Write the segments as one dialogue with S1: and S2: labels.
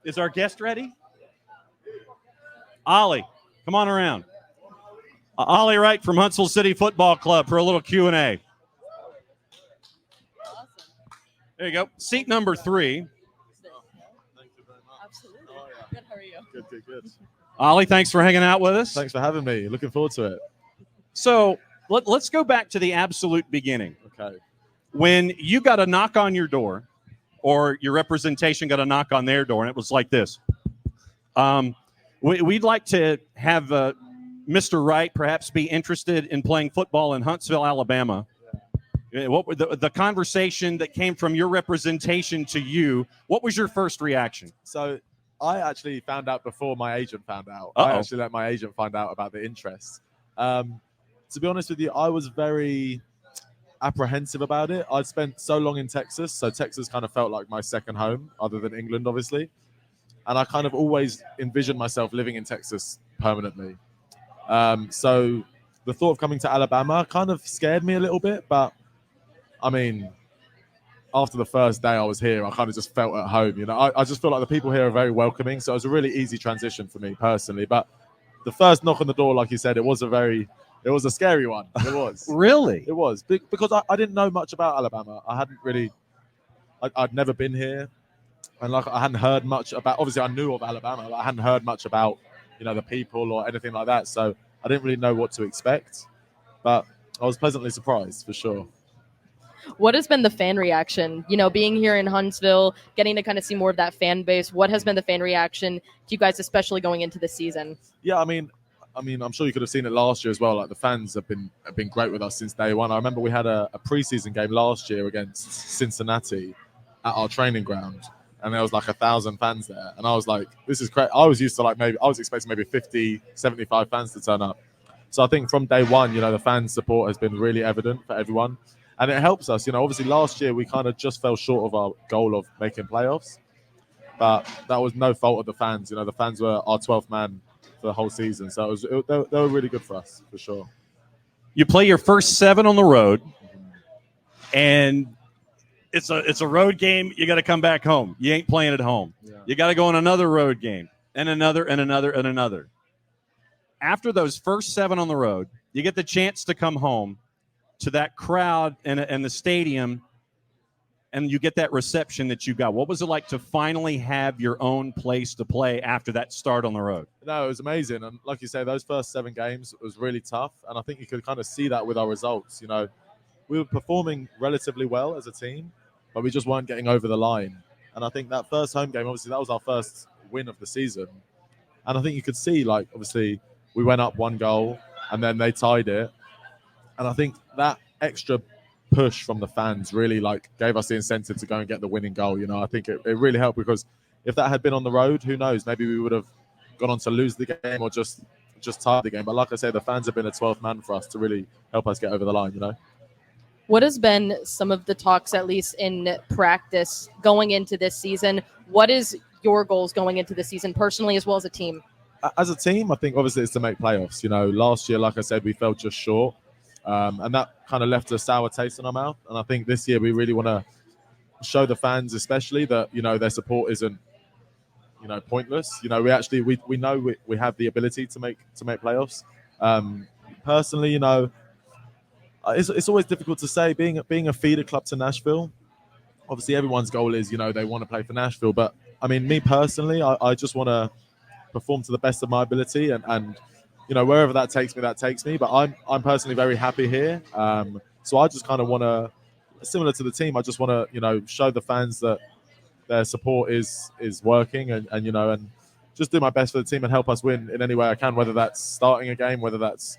S1: Is our guest ready? Ollie, come on around. Ollie Wright from Huntsville City Football Club for a little Q&A.
S2: Awesome.
S1: There you go. Seat number 3.
S3: Thank you very much.
S2: Absolutely.
S3: Oh, yeah.
S2: Good. How are you?
S3: Good.
S1: Ollie, thanks for hanging out with us.
S3: Thanks for having me. Looking forward to it.
S1: So let's go back to the absolute beginning.
S3: Okay.
S1: When you got a knock on your door, or your representation got a knock on their door, and it was like this. We'd like to have Mr. Wright perhaps be interested in playing football in Huntsville, Alabama. What were the conversation that came from your representation to you? What was your first reaction?
S3: So I actually found out before my agent found out.
S1: Uh-oh.
S3: I actually let my agent find out about the interest. To be honest with you, I was very apprehensive about it. I'd spent so long in Texas, so Texas kind of felt like my second home, other than England, obviously. And I kind of always envisioned myself living in Texas permanently. So the thought of coming to Alabama kind of scared me a little bit, but I mean, after the first day I was here, I kind of just felt at home. You know, I just feel like the people here are very welcoming, so it was a really easy transition for me personally. But the first knock on the door, like you said, it was a scary one. It was.
S1: Really?
S3: It was. Because I didn't know much about Alabama. I hadn't really, I'd never been here. And like I hadn't heard much about, obviously I knew of Alabama, but I hadn't heard much about, the people or anything like that. So I didn't really know what to expect. But I was pleasantly surprised, for sure.
S2: What has been the fan reaction? Being here in Huntsville, getting to kind of see more of that fan base. What has been the fan reaction to you guys, especially going into the season?
S3: Yeah, I mean, I'm sure you could have seen it last year as well. Like the fans have been great with us since day one. I remember we had a preseason game last year against Cincinnati at our training ground, and there was like 1,000 fans there. And I was like, this is great. I was used to I was expecting maybe 50, 75 fans to turn up. So I think from day one, the fan support has been really evident for everyone. And it helps us. Obviously last year we kind of just fell short of our goal of making playoffs. But that was no fault of the fans. The fans were our 12th man for the whole season. So they were really good for us, for sure.
S1: You play your first 7 on the road, and it's a road game. You got to come back home. You ain't playing at home.
S3: Yeah.
S1: You got to go on another road game, and another, and another, and another. After those first 7 on the road, you get the chance to come home to that crowd and the stadium, and you get that reception that you got. What was it like to finally have your own place to play after that start on the road?
S3: No, it was amazing. And like you say, those first 7 games was really tough. And I think you could kind of see that with our results. We were performing relatively well as a team, but we just weren't getting over the line. And I think that first home game, obviously, that was our first win of the season. And I think you could see, obviously, we went up 1 goal and then they tied it. And I think that extra push from the fans really gave us the incentive to go and get the winning goal. I think it really helped, because if that had been on the road, who knows, maybe we would have gone on to lose the game or just tied the game. But like I say, the fans have been a 12th man for us to really help us get over the line.
S2: What has been some of the talks, at least in practice, going into this season? What is your goals going into the season personally as well as a team?
S3: As a team, I think obviously it's to make playoffs. Last year, like I said, we fell just short. And that kind of left a sour taste in our mouth. And I think this year we really want to show the fans, especially, that their support isn't pointless. We know we have the ability to make playoffs. Personally, it's always difficult to say. Being a feeder club to Nashville, obviously everyone's goal is they want to play for Nashville. But I mean, me personally, I just want to perform to the best of my ability, and wherever that takes me. But I'm personally very happy here. So I just kind of want to, similar to the team, I just want to, show the fans that their support is working, and just do my best for the team and help us win in any way I can, whether that's starting a game, whether that's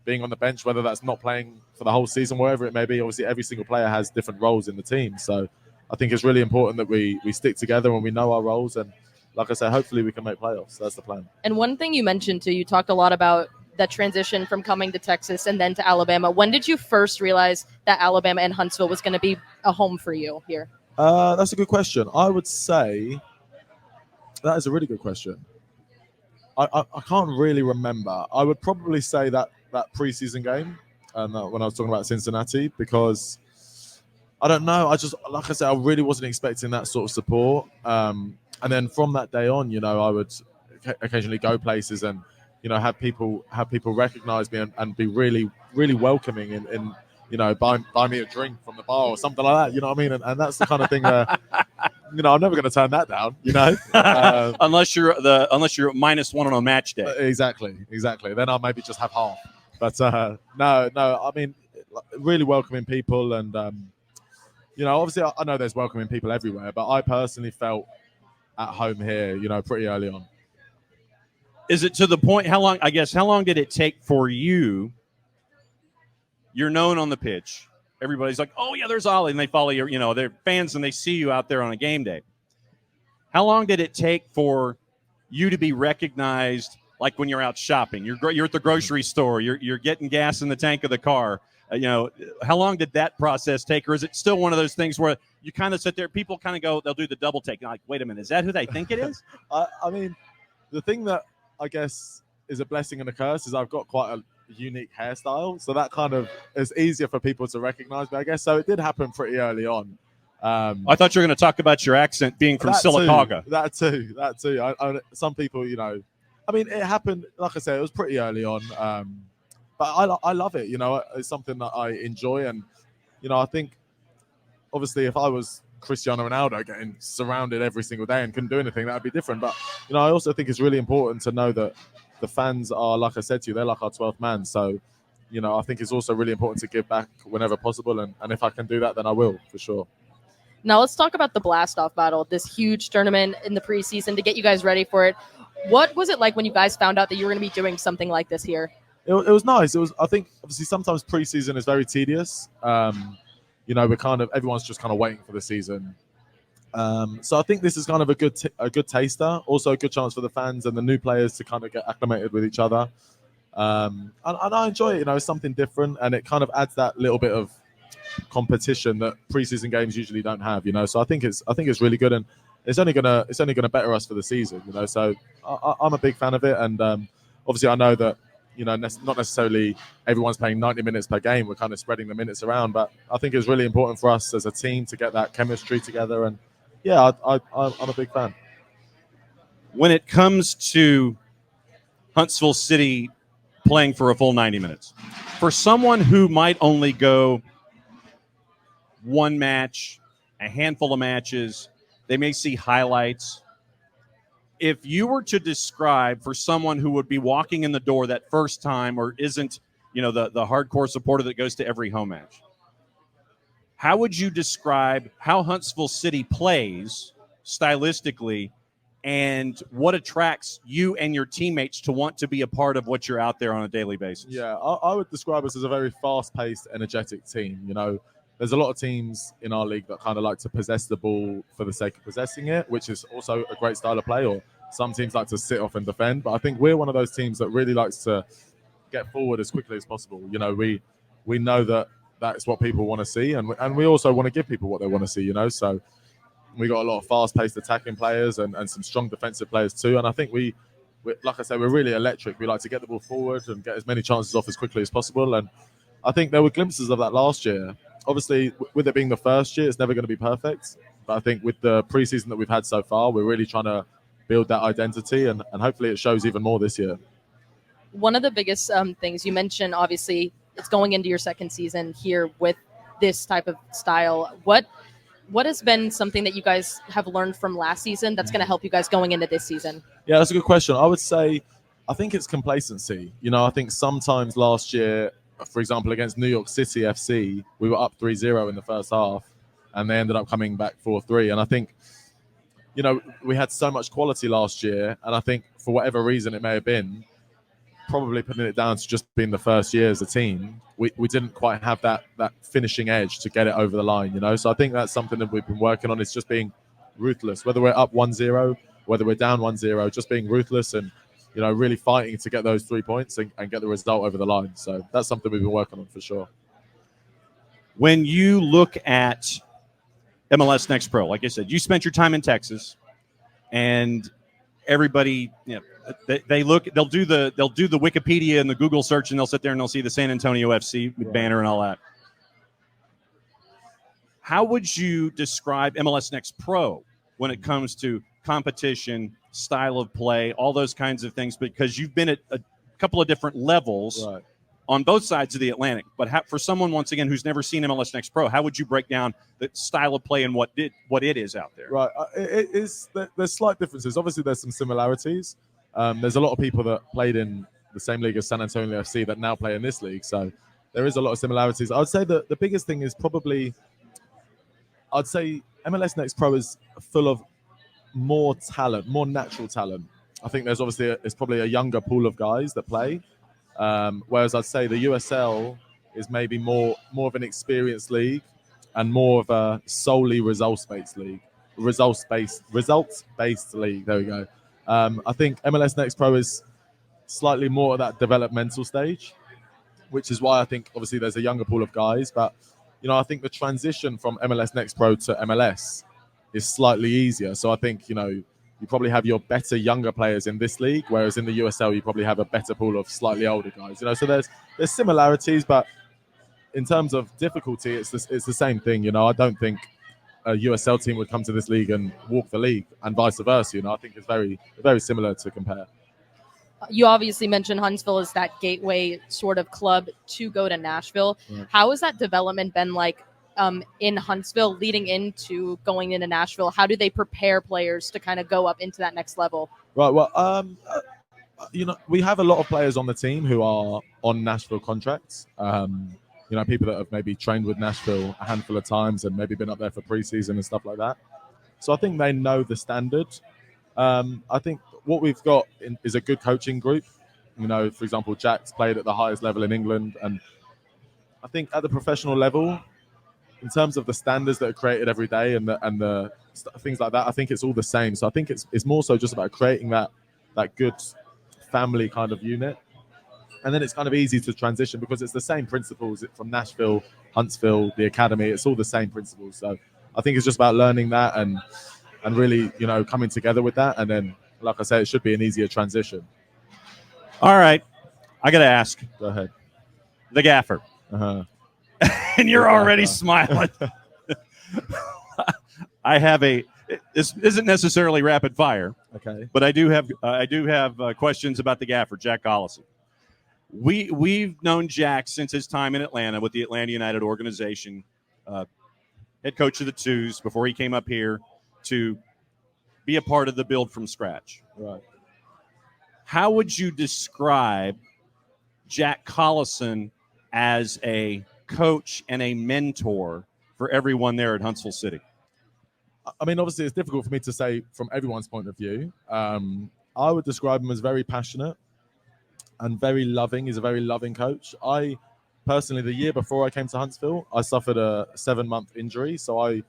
S3: being on the bench, whether that's not playing for the whole season, wherever it may be. Obviously, every single player has different roles in the team. So I think it's really important that we stick together and we know our roles. And like I said, hopefully we can make playoffs. That's the plan.
S2: And one thing you mentioned too, you talked a lot about that transition from coming to Texas and then to Alabama. When did you first realize that Alabama and Huntsville was going to be a home for you here?
S3: That's a good question. I would say that is a really good question. I can't really remember. I would probably say that preseason game when I was talking about Cincinnati, because I don't know. I just, like I said, I really wasn't expecting that sort of support. And then from that day on, I would occasionally go places and, have people recognize me and be really, really welcoming and buy me a drink from the bar or something like that. You know what I mean? And that's the kind of thing that, I'm never going to turn that down,
S1: unless you're -1 on a match day.
S3: Exactly. Then I'll maybe just have half. But no, I mean, really welcoming people. And, obviously I know there's welcoming people everywhere, but I personally felt at home here, pretty early on.
S1: Is it to the point, how long did it take for you? You're known on the pitch. Everybody's like, oh, yeah, there's Ollie. And they follow you, they're fans and they see you out there on a game day. How long did it take for you to be recognized, like when you're out shopping? You're at the grocery store. You're getting gas in the tank of the car. How long did that process take? Or is it still one of those things where you kind of sit there, people kind of go, they'll do the double take. Like, wait a minute, is that who they think it is?
S3: I mean, the thing that I guess is a blessing and a curse is I've got quite a unique hairstyle, so that kind of is easier for people to recognize me, I guess. So it did happen pretty early on.
S1: I thought you were going to talk about your accent being from Sylacauga.
S3: That too. Some people, I mean, it happened, like I said, it was pretty early on, but I love it. It's something that I enjoy. And I think obviously if I was Cristiano Ronaldo getting surrounded every single day and couldn't do anything, that would be different. But I also think it's really important to know that the fans are, like I said to you, they're like our 12th man. So I think it's also really important to give back whenever possible, and if I can do that, then I will, for sure.
S2: Now let's talk about the Blast-Off Battle, this huge tournament in the preseason to get you guys ready for it. What was it like when you guys found out that you were going to be doing something like this here?
S3: It was nice. I think obviously sometimes preseason is very tedious. We're everyone's just kind of waiting for the season. So I think this is kind of a good taster, also a good chance for the fans and the new players to kind of get acclimated with each other. And I enjoy it. It's something different, and it kind of adds that little bit of competition that preseason games usually don't have. So I think it's really good, and it's only gonna better us for the season. So I'm a big fan of it, and obviously I know that not necessarily everyone's playing 90 minutes per game. We're kind of spreading the minutes around, but I think it's really important for us as a team to get that chemistry together. And yeah, I'm a big fan.
S1: When it comes to Huntsville City playing for a full 90 minutes, for someone who might only go one match, a handful of matches, they may see highlights. If you were to describe for someone who would be walking in the door that first time or isn't, the hardcore supporter that goes to every home match, how would you describe how Huntsville City plays stylistically and what attracts you and your teammates to want to be a part of what you're out there on a daily basis?
S3: Yeah, I would describe us as a very fast-paced, energetic team. There's a lot of teams in our league that kind of like to possess the ball for the sake of possessing it, which is also a great style of play, or some teams like to sit off and defend. But I think we're one of those teams that really likes to get forward as quickly as possible. We know that that's what people want to see, and we also want to give people what they want to see, so we got a lot of fast-paced attacking players and some strong defensive players too. And I think we like I said, we're really electric. We like to get the ball forward and get as many chances off as quickly as possible. And I think there were glimpses of that last year. Obviously, with it being the first year, it's never going to be perfect. But I think with the preseason that we've had so far, we're really trying to build that identity, and hopefully it shows even more this year.
S2: One of the biggest things you mentioned, obviously, it's going into your second season here with this type of style. What has been something that you guys have learned from last season that's going to help you guys going into this season? Yeah,
S3: that's a good question. I would say, I think it's complacency. I think sometimes last year, for example, against New York City FC, we were up 3-0 in the first half, and they ended up coming back 4-3. And I think, we had so much quality last year, and I think for whatever reason it may have been, probably putting it down to just being the first year as a team, we didn't quite have that finishing edge to get it over the line, So I think that's something that we've been working on, is just being ruthless. Whether we're up 1-0, whether we're down 1-0, just being ruthless and, really fighting to get those 3 points and get the result over the line. So that's something we've been working on for sure.
S1: When you look at MLS Next Pro, like I said, you spent your time in Texas, and everybody, they'll do the Wikipedia and the Google search, and they'll sit there and they'll see the San Antonio FC banner and all that. How would you describe MLS Next Pro when it comes to competition, style of play, all those kinds of things, because you've been at a couple of different levels on both sides of the Atlantic. But for someone, once again, who's never seen MLS Next Pro, how would you break down the style of play and what it is out there?
S3: Right. There's slight differences. Obviously, there's some similarities. There's a lot of people that played in the same league as San Antonio FC that now play in this league. So there is a lot of similarities. I would say that the biggest thing is probably, I'd say MLS Next Pro is full of more talent, more natural talent. I think there's obviously it's probably a younger pool of guys that play. Whereas I'd say the USL is maybe more of an experienced league and more of a solely results-based league. Results-based league. There we go. I think MLS Next Pro is slightly more at that developmental stage, which is why I think obviously there's a younger pool of guys. But, I think the transition from MLS Next Pro to MLS is slightly easier. So I think, you probably have your better younger players in this league, whereas in the USL you probably have a better pool of slightly older guys. So there's similarities, but in terms of difficulty, it's the same thing. I don't think a USL team would come to this league and walk the league, and vice versa. I think it's very, very similar to compare.
S2: You obviously mentioned Huntsville as that gateway sort of club to go to Nashville. Right. How has that development been like in Huntsville leading into going into Nashville? How do they prepare players to kind of go up into that next level?
S3: Right. Well, we have a lot of players on the team who are on Nashville contracts. People that have maybe trained with Nashville a handful of times and maybe been up there for preseason and stuff like that. So I think they know the standard. I think what we've got is a good coaching group. For example, Jack's played at the highest level in England. And I think at the professional level, in terms of the standards that are created every day and the things like that, I think it's all the same. So I think it's more so just about creating that good family kind of unit. And then it's kind of easy to transition because it's the same principles from Nashville, Huntsville, the academy. It's all the same principles. So I think it's just about learning that and really, coming together with that. And then, like I said, it should be an easier transition.
S1: All right. I got to ask.
S3: Go ahead.
S1: The gaffer.
S3: Uh-huh.
S1: And you're already smiling. I have this isn't necessarily rapid fire.
S3: Okay.
S1: But I do have questions about the gaffer, Jack Collison. We've known Jack since his time in Atlanta with the Atlanta United organization, head coach of the Twos before he came up here to be a part of the build from scratch.
S3: Right.
S1: How would you describe Jack Collison as a coach and a mentor for everyone there at Huntsville City?
S3: I mean, obviously, it's difficult for me to say from everyone's point of view. I would describe him as very passionate and very loving. He's a very loving coach. I personally, the year before I came to Huntsville, I suffered a 7-month injury. So I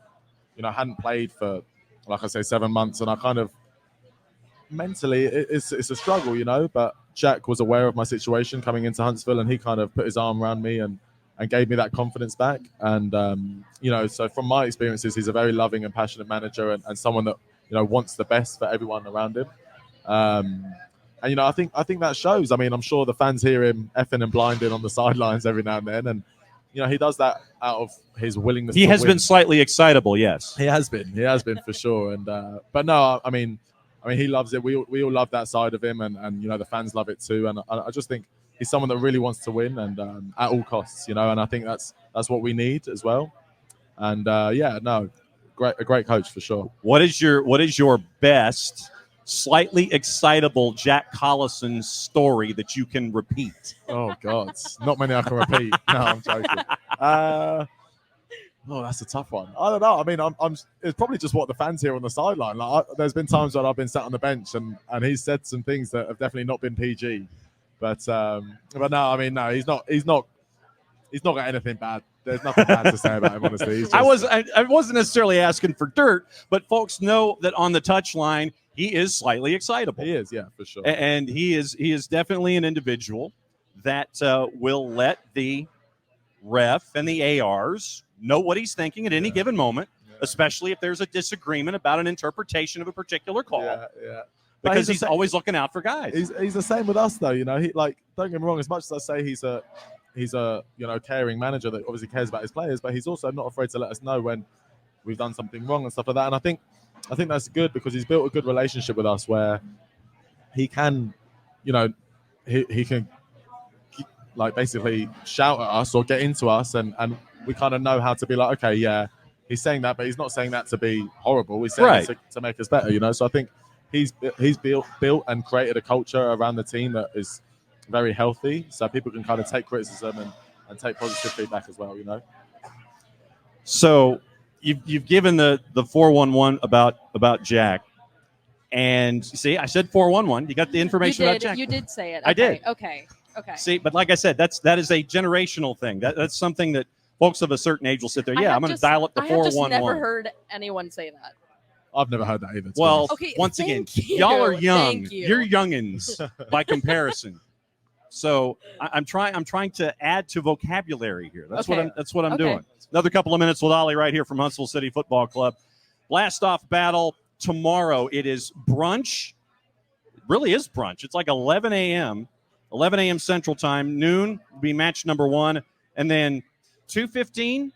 S3: hadn't played for, like I say, 7 months. And I kind of mentally, it's a struggle, but Jack was aware of my situation coming into Huntsville and he kind of put his arm around me and gave me that confidence back. And, so from my experiences, he's a very loving and passionate manager and someone that, wants the best for everyone around him. And, I think that shows. I mean, I'm sure the fans hear him effing and blinding on the sidelines every now and then. And, he does that out of his willingness to win.
S1: He has been slightly excitable, yes.
S3: He has been for sure. And but no, I mean, he loves it. We all love that side of him. And the fans love it too. And I just think he's someone that really wants to win and at all costs, and I think that's what we need as well. And a great coach for sure.
S1: What is your best slightly excitable Jack Collison story that you can repeat?
S3: Oh God, not many I can repeat. No, I'm joking. That's a tough one. I don't know. I mean, it's probably just what the fans hear on the sideline. There's been times when I've been sat on the bench and he's said some things that have definitely not been PG. But no, I mean, no, he's not got anything bad. There's nothing bad to say about him, honestly.
S1: I wasn't necessarily asking for dirt, but folks know that on the touchline, he is slightly excitable.
S3: He is, yeah, for sure.
S1: And he is definitely an individual that will let the ref and the ARs know what he's thinking at any given moment, especially if there's a disagreement about an interpretation of a particular call.
S3: Yeah.
S1: Because he's always looking out for guys.
S3: He's the same with us, though. He don't get me wrong. As much as I say he's a caring manager that obviously cares about his players, but he's also not afraid to let us know when we've done something wrong and stuff like that. And I think I think that's good because he's built a good relationship with us where he can, he can like basically shout at us or get into us, and we kind of know how to be like, okay, yeah, he's saying that, but he's not saying that to be horrible. He's saying it to make us better, So I think he's built and created a culture around the team that is very healthy, so people can kind of take criticism and take positive feedback as well,
S1: So you've given the 411 about Jack, and see, I said 411. You got the information about Jack.
S2: You did say it. Okay.
S1: I did.
S2: Okay.
S1: See, but like I said, that is a generational thing. That's something that folks of a certain age will sit there. Yeah, I'm going to dial up the 411.
S2: I've never heard anyone say that.
S3: I've never heard that either.
S1: Well, once again, y'all are young. You're youngins by comparison. So I'm trying to add to vocabulary here. That's what I'm doing. Another couple of minutes with Ollie right here from Huntsville City Football Club. Blast off battle tomorrow. It is brunch. It really is brunch. It's like 11 a.m. Central Time. Noon will be match number 1, and then 2:15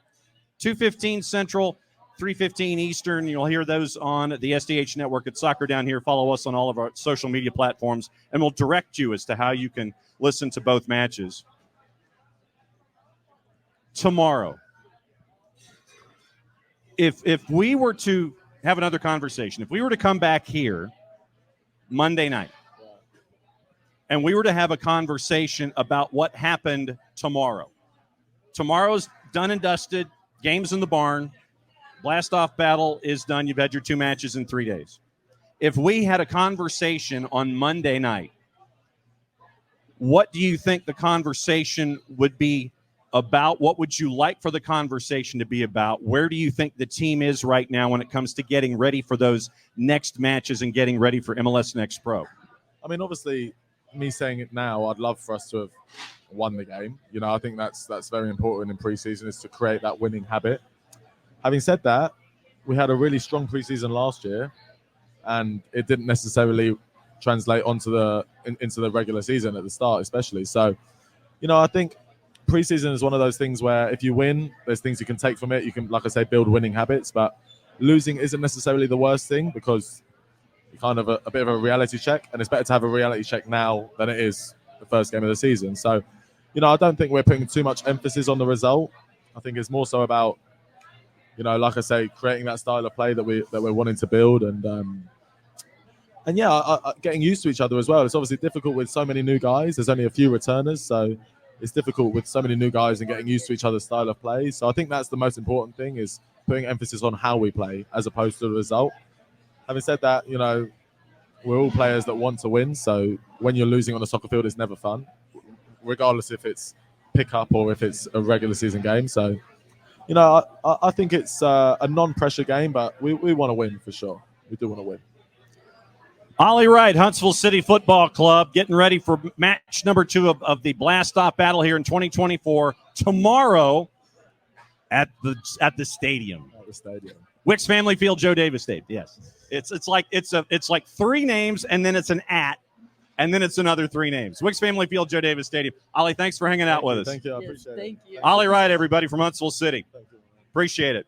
S1: Central, 3:15 Eastern. You'll hear those on the SDH network at Soccer Down Here. Follow us on all of our social media platforms, and we'll direct you as to how you can listen to both matches. Tomorrow, if we were to have another conversation, if we were to come back here Monday night, and we were to have a conversation about what happened tomorrow. Tomorrow's done and dusted. Game's in the barn. Blast-off battle is done. You've had your 2 matches in 3 days. If we had a conversation on Monday night, what do you think the conversation would be about? What would you like for the conversation to be about? Where do you think the team is right now when it comes to getting ready for those next matches and getting ready for MLS Next Pro?
S3: I mean, obviously, me saying it now, I'd love for us to have won the game. I think that's very important in preseason, is to create that winning habit. Having said that, we had a really strong preseason last year, and it didn't necessarily translate into the regular season at the start, especially. So, I think preseason is one of those things where if you win, there's things you can take from it. You can, like I say, build winning habits, but losing isn't necessarily the worst thing because kind of a bit of a reality check, and it's better to have a reality check now than it is the first game of the season. So, I don't think we're putting too much emphasis on the result. I think it's more so about, like I say, creating that style of play that we're wanting to build, and getting used to each other as well. It's obviously difficult with so many new guys. There's only a few returners, so it's difficult with so many new guys and getting used to each other's style of play. So I think that's the most important thing, is putting emphasis on how we play as opposed to the result. Having said that, we're all players that want to win. So when you're losing on a soccer field, it's never fun, regardless if it's pickup or if it's a regular season game. So, I think it's a non-pressure game, but we want to win for sure. We do want to win.
S1: Ollie Wright, Huntsville City Football Club, getting ready for match number 2 of the blast-off battle here in 2024 tomorrow at the stadium.
S3: At the stadium.
S1: Wicks Family Field, Joe Davis Stadium. Yes, it's like 3 names, and then it's an @ and then it's another 3 names. Wicks Family Field, Joe Davis Stadium. Ollie, thanks for hanging out with us.
S3: Thank you. I appreciate it.
S2: Thank you.
S1: Ollie Wright, everybody from Huntsville City.
S3: Thank you.
S1: Appreciate it.